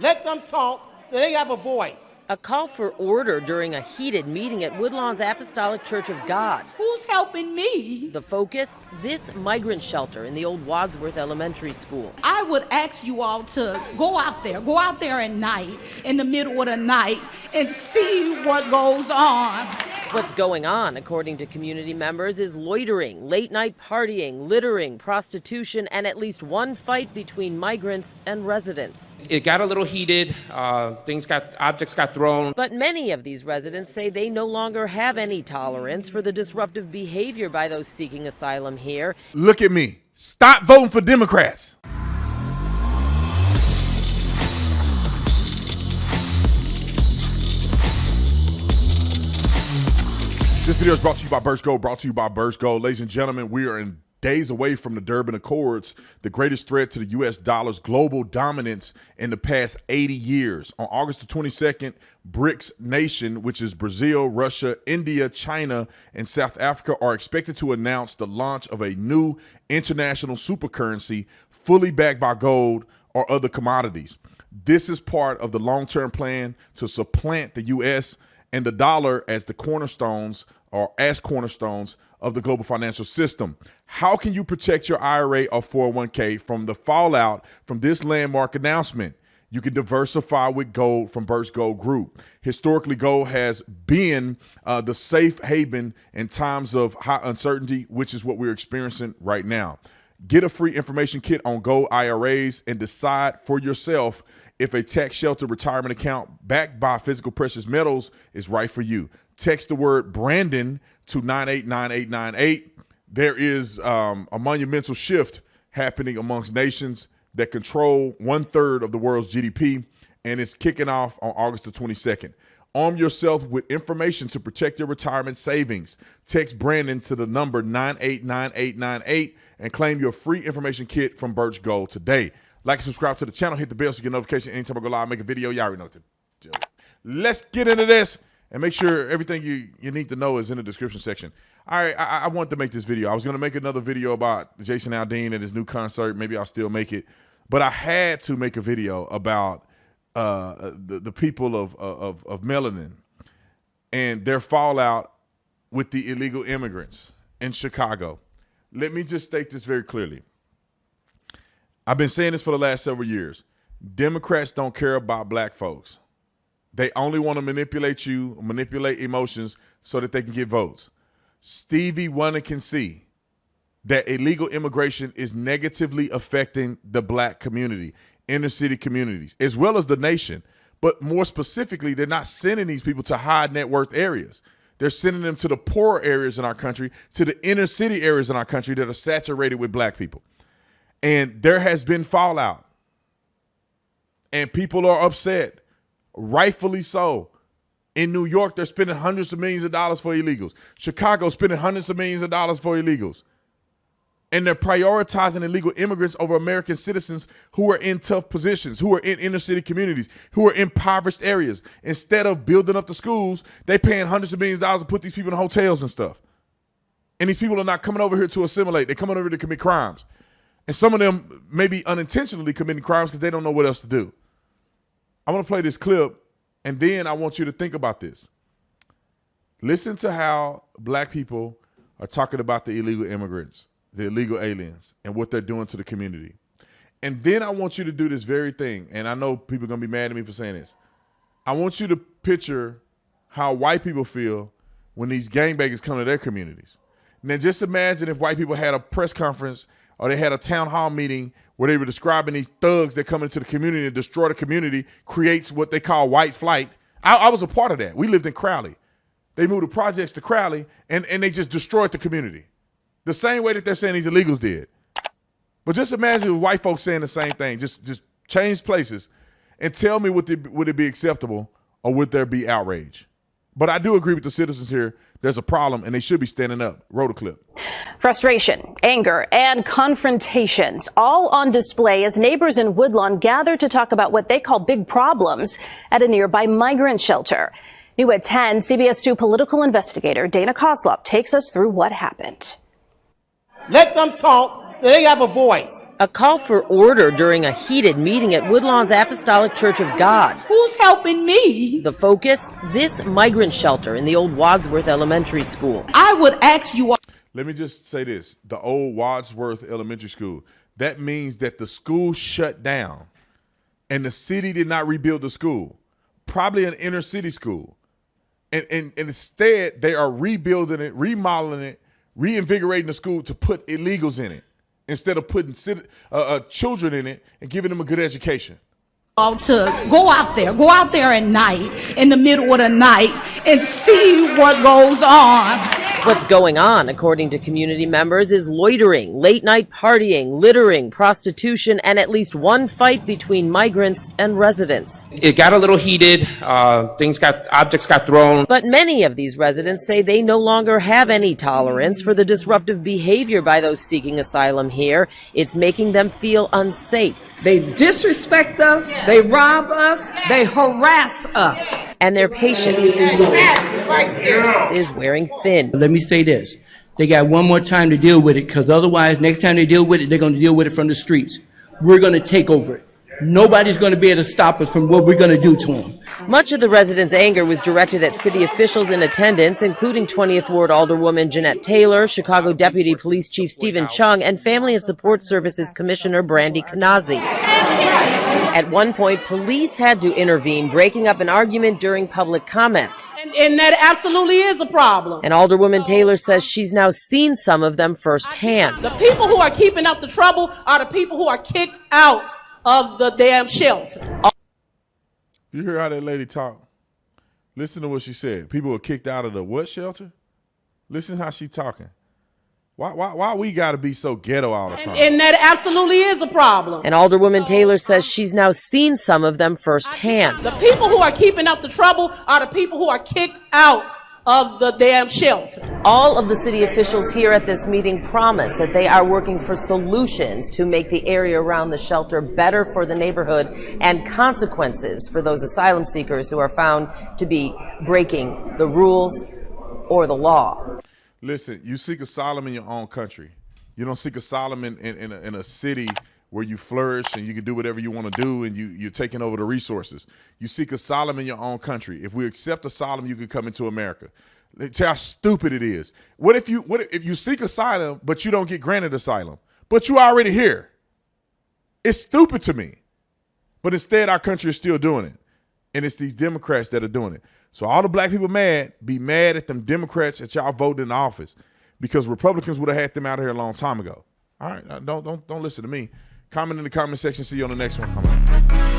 Let them talk so they have a voice. A call for order during a heated meeting at Woodlawn's Apostolic Church of God. Who's helping me? The focus, this migrant shelter in the old Wadsworth Elementary School. I would ask you all to go out there at night, in the middle of the night, and see what goes on. What's going on, according to community members, is loitering, late-night partying, littering, prostitution, and at least one fight between migrants and residents. It got a little heated. Objects got thrown. But many of these residents say they no longer have any tolerance for the disruptive behavior by those seeking asylum here. Look at me. Stop voting for Democrats. This video is brought to you by Birch Gold. Ladies and gentlemen, we are in days away from the Durban Accords, the greatest threat to the U.S. dollar's global dominance in the past 80 years. On August the 22nd, BRICS nation, which is Brazil, Russia, India, China, and South Africa, are expected to announce the launch of a new international supercurrency fully backed by gold or other commodities. This is part of the long-term plan to supplant the U.S. and the dollar as the cornerstones of the global financial system. How can you protect your IRA or 401k from the fallout from this landmark announcement? You can diversify with gold from Birch Gold Group. Historically, gold has been the safe haven in times of high uncertainty, which is what we're experiencing right now. Get a free information kit on gold IRAs and decide for yourself if a tax shelter retirement account backed by physical precious metals is right for you. Text the word Brandon to 989898. There is a monumental shift happening amongst nations that control 1/3 of the world's GDP, and it's kicking off on August the 22nd. Arm yourself with information to protect your retirement savings. Text Brandon to the number 989898 and claim your free information kit from Birch Gold today. Like and subscribe to the channel. Hit the bell so you get notification anytime I go live, make a video. Y'all already know what to do. Let's get into this and make sure everything you need to know is in the description section. All right, I wanted to make this video. I was going to make another video about Jason Aldean and his new concert. Maybe I'll still make it. But I had to make a video about the people of melanin and their fallout with the illegal immigrants in Chicago. Let me just state this very clearly. I've been saying this for the last several years. Democrats don't care about black folks. They only want to manipulate you, manipulate emotions so that they can get votes. Stevie Wonder can see that illegal immigration is negatively affecting the black community, inner city communities, as well as the nation. But more specifically, they're not sending these people to high net worth areas. They're sending them to the poorer areas in our country, to the inner city areas in our country that are saturated with black people. And there has been fallout. And people are upset, rightfully so. In New York, they're spending hundreds of millions of dollars for illegals. Chicago spending hundreds of millions of dollars for illegals. And they're prioritizing illegal immigrants over American citizens who are in tough positions, who are in inner city communities, who are in impoverished areas. Instead of building up the schools, they're paying hundreds of millions of dollars to put these people in hotels and stuff. And these people are not coming over here to assimilate. They're coming over here to commit crimes. And some of them may be unintentionally committing crimes because they don't know what else to do. I want to play this clip, and then I want you to think about this. Listen to how black people are talking about the illegal immigrants, the illegal aliens, and what they're doing to the community. And then I want you to do this very thing, and I know people are going to be mad at me for saying this. I want you to picture how white people feel when these gangbangers come to their communities. Now just imagine if white people had a press conference or they had a town hall meeting where they were describing these thugs that come into the community and destroy the community, creates what they call white flight. I was a part of that. We lived in Crowley. They moved the projects to Crowley, and they just destroyed the community. The same way that they're saying these illegals did. But just imagine if white folks saying the same thing. Just change places and tell me would it be acceptable or would there be outrage? But I do agree with the citizens here. There's a problem, and they should be standing up. Roll the clip. Frustration, anger, and confrontations all on display as neighbors in Woodlawn gather to talk about what they call big problems at a nearby migrant shelter. New at 10, CBS 2 political investigator Dana Koslop takes us through what happened. Let them talk so so they have a voice. A call for order during a heated meeting at Woodlawn's Apostolic Church of God. Who's helping me? The focus, this migrant shelter in the old Wadsworth Elementary School. I would ask you all. Let me just say this. The old Wadsworth Elementary School. That means that the school shut down and the city did not rebuild the school. Probably an inner city school. And instead, they are rebuilding it, remodeling it, reinvigorating the school to put illegals in it instead of putting children in it and giving them a good education. To go out there at night, in the middle of the night, and see what goes on. What's going on, according to community members, is loitering, late-night partying, littering, prostitution, and at least one fight between migrants and residents. It got a little heated. Objects got thrown. But many of these residents say they no longer have any tolerance for the disruptive behavior by those seeking asylum here. It's making them feel unsafe. They disrespect us, they rob us, they harass us. And their patience is wearing thin. Let me say this. They got one more time to deal with it, because otherwise, next time they deal with it, they're going to deal with it from the streets. We're going to take over it. Nobody's going to be able to stop us from what we're going to do to them. Much of the residents' anger was directed at city officials in attendance, including 20th Ward Alderwoman Jeanette Taylor, Chicago Deputy Police Chief Stephen Chung, and Family and Support Services Commissioner Brandy Kanazi. At one point, police had to intervene, breaking up an argument during public comments. And that absolutely is a problem. And Alderwoman Taylor says she's now seen some of them firsthand. The people who are keeping up the trouble are the people who are kicked out of the damn shelter. You hear how that lady talk? Listen to what she said. People were kicked out of the what shelter? Listen how she talking. Why we got to be so ghetto all the time? And that absolutely is a problem. And Alderwoman Taylor says she's now seen some of them firsthand. The people who are keeping up the trouble are the people who are kicked out of the damn shelter. All of the city officials here at this meeting promise that they are working for solutions to make the area around the shelter better for the neighborhood and consequences for those asylum seekers who are found to be breaking the rules or the law. Listen, you seek asylum in your own country. You don't seek asylum in a city where you flourish and you can do whatever you want to do and you're taking over the resources. You seek asylum in your own country. If we accept asylum, you can come into America. Tell how stupid it is. What if you seek asylum, but you don't get granted asylum, but you already here? It's stupid to me. But instead, our country is still doing it. And it's these Democrats that are doing it. So all the black people be mad at them Democrats that y'all voted in office, because Republicans would have had them out of here a long time ago. All right, don't listen to me. Comment in the comment section. See you on the next one.